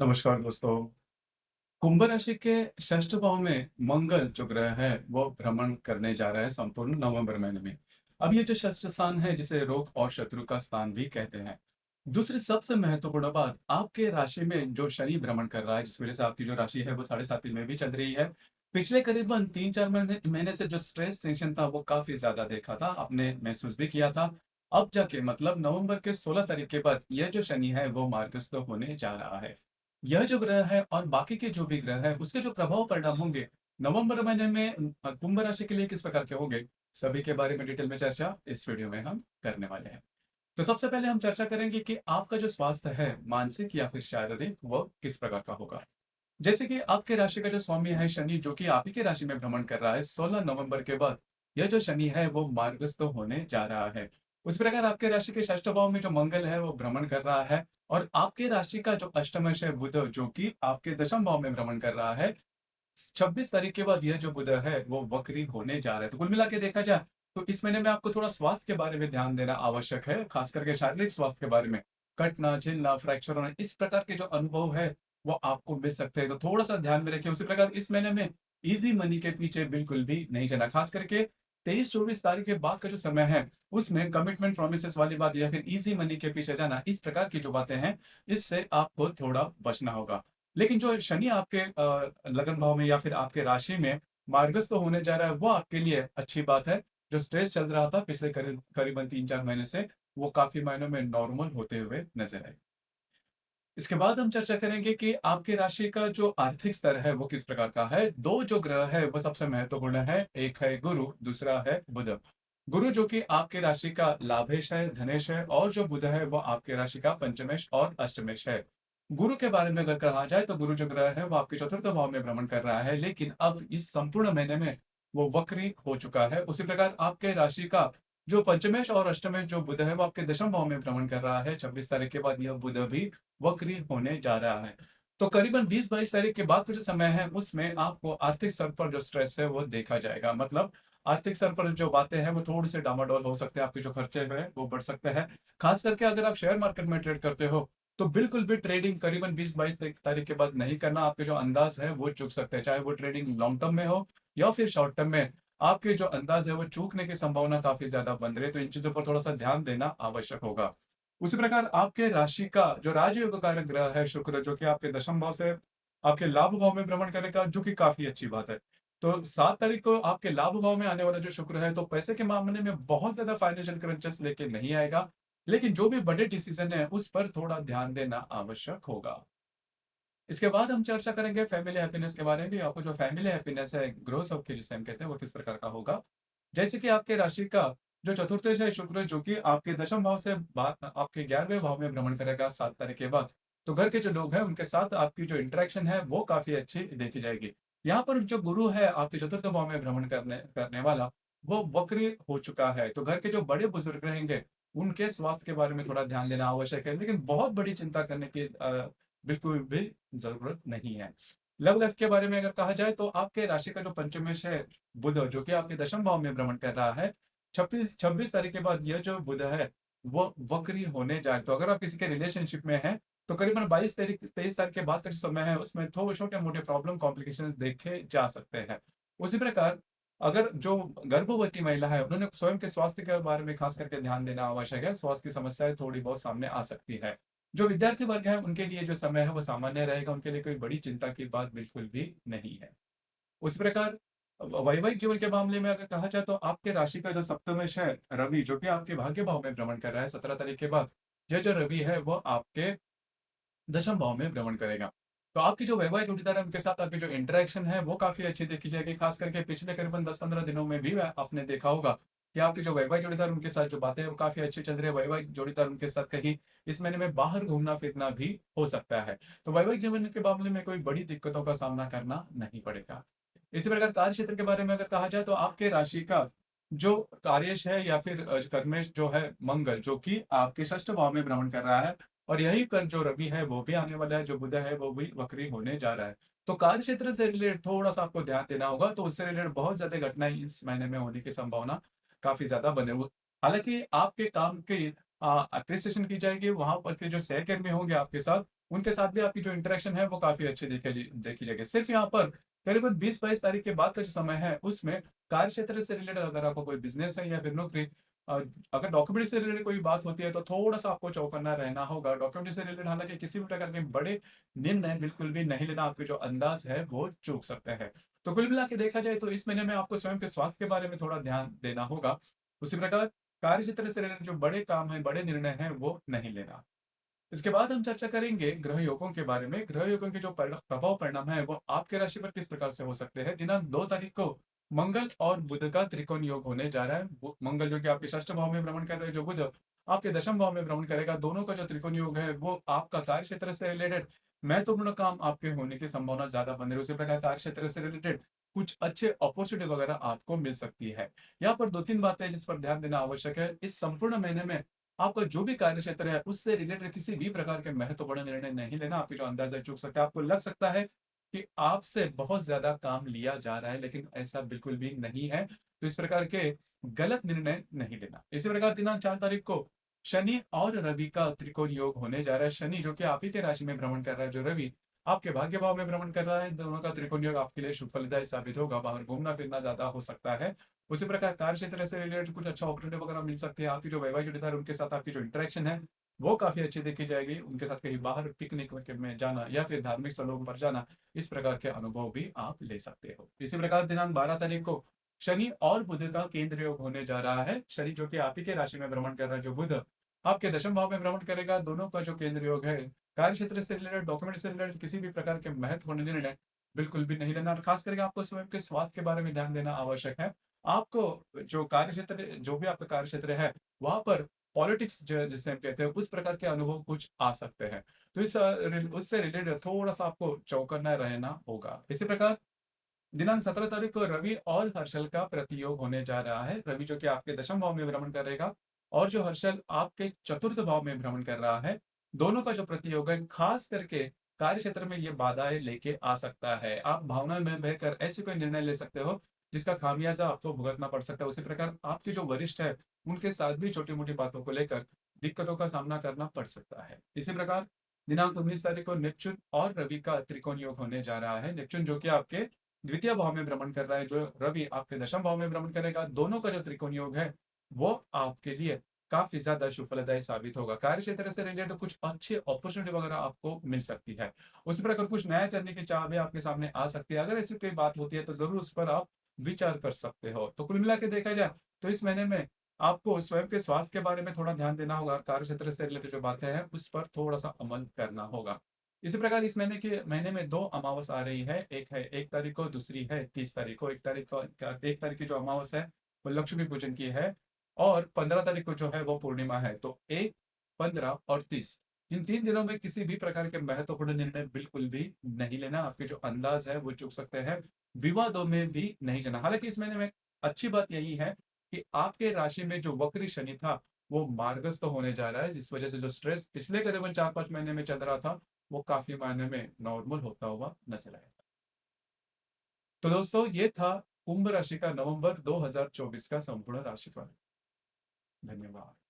नमस्कार दोस्तों। कुंभ राशि के षष्ठ भाव में मंगल जो ग्रह है वो भ्रमण करने जा रहा है संपूर्ण नवंबर महीने में। अब ये जो षष्ठ स्थान है जिसे रोग और शत्रु का स्थान भी कहते हैं। दूसरी सबसे महत्वपूर्ण बात, आपके राशि में जो शनि भ्रमण कर रहा है जिस वजह से आपकी जो राशि है वो साढ़े साथी में भी चल रही है। पिछले करीबन 3-4 महीने महीने से जो स्ट्रेस टेंशन था वो काफी ज्यादा देखा था, आपने महसूस भी किया था। अब जाके मतलब नवंबर के 16 तारीख के बाद यह जो शनि है वो मार्गस्थ होने जा रहा है। यह जो ग्रह है और बाकी के जो भी ग्रह है उसके जो प्रभाव परिणाम होंगे नवंबर महीने में कुंभ राशि के लिए किस प्रकार के होंगे, सभी के बारे में डिटेल में चर्चा इस वीडियो में हम करने वाले हैं। तो सबसे पहले हम चर्चा करेंगे कि आपका जो स्वास्थ्य है मानसिक या फिर शारीरिक वो किस प्रकार का होगा। जैसे कि आपके राशि का जो स्वामी है शनि जो कि आप ही की राशि में भ्रमण कर रहा है 16 नवंबर के बाद, यह जो शनि है वो मार्गस्थ होने जा रहा है। उस प्रकार आपके राशि के षष्ठ भाव में जो मंगल है वो भ्रमण कर रहा है और आपके राशि का जो अष्टमश है बुध जो कि आपके दशम भाव में भ्रमण कर रहा है। 26 तारीख के बाद यह जो बुध है वो वक्री होने जा रहा है। तो कुल मिला के देखा जाए तो इस महीने में आपको थोड़ा स्वास्थ्य के बारे में ध्यान देना आवश्यक है, खास करके शारीरिक स्वास्थ्य के बारे में। कटना झिलना फ्रैक्चर होना इस प्रकार के जो अनुभव है वो आपको मिल सकते हैं, तो थोड़ा सा ध्यान में रखें। उसी प्रकार इस महीने में इजी मनी के पीछे बिल्कुल भी नहीं जाना, खास करके 23-24 तारीख के बाद का जो समय है उसमें कमिटमेंट प्रोमिसेस वाली बात या फिर इजी मनी के पीछे जाना इस प्रकार की जो बातें हैं इससे आपको थोड़ा बचना होगा। लेकिन जो शनि आपके लगन भाव में या फिर आपके राशि में मार्गस्थ होने जा रहा है वो आपके लिए अच्छी बात है। जो स्ट्रेस चल रहा था पिछले करीबन 3-4 महीने से वो काफी मायनों में नॉर्मल होते हुए नजर आए। इसके बाद हम चर्चा करेंगे कि आपकी राशि का जो आर्थिक स्तर है वो किस प्रकार का है। दो जो ग्रह है वो सबसे महत्वपूर्ण है, एक है गुरु, दूसरा है बुध। गुरु जो कि आपके राशि का लाभेश है, धनेश है, और जो बुध है वो आपके राशि का पंचमेश और अष्टमेश है। गुरु के बारे में अगर कहा जाए तो गुरु जो ग्रह है वो आपके चतुर्थ भाव में भ्रमण कर रहा है, लेकिन अब इस संपूर्ण महीने में वो वक्री हो चुका है। उसी प्रकार आपके राशि का जो पंचमेश और अष्टमेश जो बुध है वो आपके दशम भाव में भ्रमण कर रहा है। 26 तारीख के बाद यह बुध भी वक्री होने जा रहा है। तो करीबन 20-22 तारीख के बाद का जो समय है उसमें आपको आर्थिक स्तर पर जो स्ट्रेस है वो देखा जाएगा। मतलब आर्थिक स्तर पर जो बातें हैं वो थोड़ी सी डामाडोल हो सकते हैं, आपके जो खर्चे हैं वो बढ़ सकते हैं। खास करके अगर आप शेयर मार्केट में ट्रेड करते हो तो बिल्कुल भी ट्रेडिंग करीबन 20-22 तारीख के बाद नहीं करना। आपके जो अंदाज है वो चूक सकते हैं, चाहे वो ट्रेडिंग लॉन्ग टर्म में हो या फिर शॉर्ट टर्म में। आपके जो अंदाज है वो चूकने की संभावना काफी ज्यादा बन रही है, तो इन चीजों पर थोड़ा सा ध्यान देना आवश्यक होगा। उसी प्रकार आपके राशि का जो राजयोग कारक ग्रह है शुक्र जो कि आपके दशम भाव से आपके लाभ भाव में भ्रमण करेगा, जो कि काफी अच्छी बात है। तो 7 तारीख को आपके लाभ भाव में आने वाला जो शुक्र है तो पैसे के मामले में बहुत ज्यादा फाइनेंशियल क्रंचेस लेके नहीं आएगा, लेकिन जो भी बड़े डिसीजन है उस पर थोड़ा ध्यान देना आवश्यक होगा। इसके बाद हम चर्चा करेंगे फैमिली हैप्पीनेस के बारे में भी। आपको जो फैमिली हैप्पीनेस है, ग्रो सौख्य जिसे हम कहते हैं, वो किस प्रकार का होगा। जैसे कि आपके राशि का जो चतुर्थेश है शुक्र जो कि आपके दशम भाव से आपके 11वें भाव में भ्रमण करेगा 7 तारीख के बाद। तो घर के जो लोग हैं उनके साथ आपकी जो इंटरेक्शन है वो काफी अच्छी देखी जाएगी। यहाँ पर जो गुरु है आपके चतुर्थ भाव में भ्रमण करने करने वाला वो वक्री हो चुका है, तो घर के जो बड़े बुजुर्ग रहेंगे उनके स्वास्थ्य के बारे में थोड़ा ध्यान देना आवश्यक है, लेकिन बहुत बड़ी चिंता करने की बिल्कुल भी जरूरत नहीं है। लव लाइफ के बारे में अगर कहा जाए तो आपके राशि का जो पंचमेश है बुध जो कि आपके दशम भाव में भ्रमण कर रहा है, 26 तारीख के बाद यह जो बुध है वो वक्री होने जाए। तो अगर आप किसी के रिलेशनशिप में हैं तो करीबन 22 तारीख 23 तारीख के बाद का जो समय है उसमें थोड़े छोटे मोटे प्रॉब्लम कॉम्प्लिकेशंस देखे जा सकते हैं। उसी प्रकार अगर जो गर्भवती महिला है उन्होंने स्वयं के स्वास्थ्य के बारे में खास करके ध्यान देना आवश्यक है, स्वास्थ्य की समस्याएं थोड़ी बहुत सामने आ सकती है। जो विद्यार्थी वर्ग है उनके लिए जो समय है वो सामान्य रहेगा, उनके लिए कोई बड़ी चिंता की बात बिल्कुल भी नहीं है। उस प्रकार वैवाहिक जीवन के मामले में अगर कहा जाए तो आपके राशि का जो सप्तमेश है रवि जो कि आपके भाग्य भाव में भ्रमण कर रहा है 17 तारीख के बाद, यह जो रवि है वो आपके दशम भाव में भ्रमण करेगा। तो आपकी जो वैवाहिक जोड़ीदार है उनके साथ आपकी जो इंटरेक्शन है वो काफी अच्छी देखी जाएगी। खास करके पिछले करीबन 10-15 दिनों में भी आपने देखा होगा कि आपके जो वैवाहिक जोड़ीदार उनके साथ जो बातें हैं वो काफी अच्छी चल रही है। वैवाहिक जोड़ीदार उनके साथ कहीं इस महीने में बाहर घूमना फिरना भी हो सकता है। तो वैवाहिक जीवन के मामले में कोई बड़ी दिक्कतों का सामना करना नहीं पड़ेगा। इसी प्रकार कार्य क्षेत्र के बारे में अगर कहा जाए तो आपके राशि का जो कार्येश है या फिर कर्मेश जो है मंगल जो कि आपके षष्ठ भाव में भ्रमण कर रहा है, और यहीं पर जो रवि है वो भी आने वाला है, जो बुध है वो भी वक्री होने जा रहा है। तो कार्य क्षेत्र से रिलेटेड थोड़ा सा आपको ध्यान देना होगा, तो उससे रिलेटेड बहुत ज्यादा घटनाएं इस महीने में होने की संभावना काफी ज्यादा बने हुए। हालांकि आपके काम की अप्रिसिएशन की जाएगी, वहां पर के जो सहकर्मी होंगे आपके साथ उनके साथ भी आपकी जो इंटरेक्शन है वो काफ़ी अच्छी देखी जाएगी। सिर्फ़ यहाँ पर करीबन 20-22 तारीख के बाद का जो समय है, उसमें कार्य क्षेत्र से रिलेटेड अगर आपका कोई बिज़नेस है या फिर नौकरी, अ, अगर डॉक्यूमेंट से रिलेटेड कोई बात होती है तो थोड़ा-सा आपको चौकन्ना रहना होगा। डॉक्यूमेंट से रिलेटेड हालाँकि किसी भी प्रकार के बड़े निर्णय बिल्कुल भी नहीं लेना, आपके जो अंदाज़ है वो चूक सकते हैं। तो कुल मिला के देखा जाए तो इस महीने में आपको स्वयं के स्वास्थ्य के बारे में थोड़ा ध्यान देना होगा। उसी प्रकार कार्य क्षेत्र से रिलेटेड जो बड़े काम हैं, बड़े निर्णय हैं, वो नहीं लेना। इसके बाद हम चर्चा करेंगे ग्रह योगों के बारे में। ग्रह योगों के जो प्रभाव परिणाम है वो आपके राशि पर किस प्रकार से हो सकते हैं। दिनांक 2 तारीख को मंगल और बुध का त्रिकोण योग होने जा रहा है। मंगल जो कि आपके षष्ठ भाव में भ्रमण कर रहे हैं, जो बुध आपके दशम भाव में भ्रमण करेगा, दोनों का जो त्रिकोण योग है वो आपका कार्य क्षेत्र से रिलेटेड महत्वपूर्ण काम आपके होने की संभावना ज्यादा बन रही है। उसी प्रकार कार्य क्षेत्र से रिलेटेड कुछ अच्छे अपॉर्चुनिटी वगैरह आपको मिल सकती है। यहाँ पर 2-3 बातें जिस पर ध्यान देना आवश्यक है। इस संपूर्ण महीने में आपका जो भी कार्य क्षेत्र है उससे रिलेटेड किसी भी प्रकार के महत्वपूर्ण निर्णय नहीं लेना। आपकी जो अंदाजा चूक सकता है, आपको लग सकता है कि आपसे बहुत ज्यादा काम लिया जा रहा है, लेकिन ऐसा बिल्कुल भी नहीं है। तो इस प्रकार के गलत निर्णय नहीं लेना। इसी प्रकार दिनांक 4 तारीख को शनि और रवि का त्रिकोण योग होने जा रहा है। शनि जो कि आप ही के राशि में भ्रमण कर रहा है, जो रवि आपके भाग्य भाव में भ्रमण कर रहा है, दोनों का त्रिकोण योग आपके लिए शुभ फलदायी साबित होगा। बाहर घूमना फिरना ज्यादा हो सकता है। उसी प्रकार कार्य क्षेत्र से रिलेटेड कुछ अच्छा अपॉर्चुनिटी वगैरह मिल सकती है। आपकी जो वैवाहिक जोड़ीदार है, उनके साथ आपकी जो इंटरेक्शन है वो काफी अच्छी देखी जाएगी। उनके साथ कहीं बाहर पिकनिक में जाना या फिर धार्मिक स्थलों पर जाना, इस प्रकार के अनुभव भी आप ले सकते हो। इसी प्रकार दिनांक 12 तारीख को शनि और बुध का केंद्र योग होने जा रहा है। शनि जो कि आप ही के राशि में भ्रमण कर रहा है, जो बुध आपके दशम भाव में भ्रमण करेगा, दोनों का जो केंद्र योग है, कार्य क्षेत्र से रिलेटेड, डॉक्यूमेंट से रिलेटेड किसी भी प्रकार के महत्वपूर्ण निर्णय बिल्कुल भी नहीं लेना। और खास करके आपको स्वयं के स्वास्थ्य के बारे में ध्यान देना आवश्यक है। आपको जो कार्य क्षेत्र, जो भी आपका कार्य क्षेत्र है, वहां पर पॉलिटिक्स जो जिसे हम कहते हैं, उस प्रकार के अनुभव कुछ आ सकते हैं। तो उससे रिलेटेड थोड़ा सा आपको चौकन्ना रहना होगा। इसी प्रकार दिनांक 17 तारीख को रवि और हर्षल का प्रतियोग होने जा रहा है। रवि जो कि आपके दशम भाव में भ्रमण करेगा, और जो हर्षल आपके चतुर्थ भाव में भ्रमण कर रहा है, दोनों का जो प्रतियोग है खास करके कार्य क्षेत्र में ये बाधाएं लेके आ सकता है। आप भावना में बहकर ऐसे कोई निर्णय ले सकते हो जिसका खामियाजा आपको भुगतना पड़ सकता है। उसी प्रकार आपके जो वरिष्ठ है, उनके साथ भी छोटी मोटी बातों को लेकर दिक्कतों का सामना करना पड़ सकता है। इसी प्रकार दिनांक 19 तारीख को नेपच्यून और रवि का त्रिकोण योग होने जा रहा है। नेपच्यून जो कि आपके द्वितीय भाव में भ्रमण कर रहा है, जो रवि आपके दशम भाव में भ्रमण करेगा, दोनों का जो त्रिकोण योग है वो आपके लिए काफी ज्यादा शुभ फलदायी साबित होगा। कार्य क्षेत्र से रिलेटेड कुछ अच्छे अपॉर्चुनिटी वगैरह आपको मिल सकती है। उसी प्रकार कुछ नया करने की चाह भी आपके सामने आ सकती है। अगर ऐसी कोई बात होती है तो जरूर उस पर आप विचार कर सकते हो। तो कुल मिला के देखा जाए तो इस महीने में आपको स्वयं के स्वास्थ्य के बारे में थोड़ा ध्यान देना होगा। कार्य क्षेत्र से रिलेटेड जो बातें हैं उस पर थोड़ा सा अमल करना होगा। इसी प्रकार इस महीने में दो अमावस आ रही है। एक है 1 तारीख को, दूसरी है 30 तारीख को। 1 तारीख की जो अमावस है वो लक्ष्मी पूजन की है, और 15 तारीख को जो है वो पूर्णिमा है। तो 1, 15 और 30, इन 3 दिनों में किसी भी प्रकार के महत्वपूर्ण निर्णय बिल्कुल भी नहीं लेना। आपके जो अंदाज है वो चूक सकते हैं। विवादों में भी नहीं जाना। हालांकि इस महीने में अच्छी बात यही है कि आपके राशि में जो वक्री शनि था वो मार्गस्थ होने जा रहा है, जिस वजह से जो स्ट्रेस पिछले करीबन 4-5 महीने में चल रहा था वो काफी मायने में नॉर्मल होता हुआ नजर आएगा। तो दोस्तों, ये था कुंभ राशि का नवंबर 2024 का संपूर्ण राशिफल। धन्यवाद।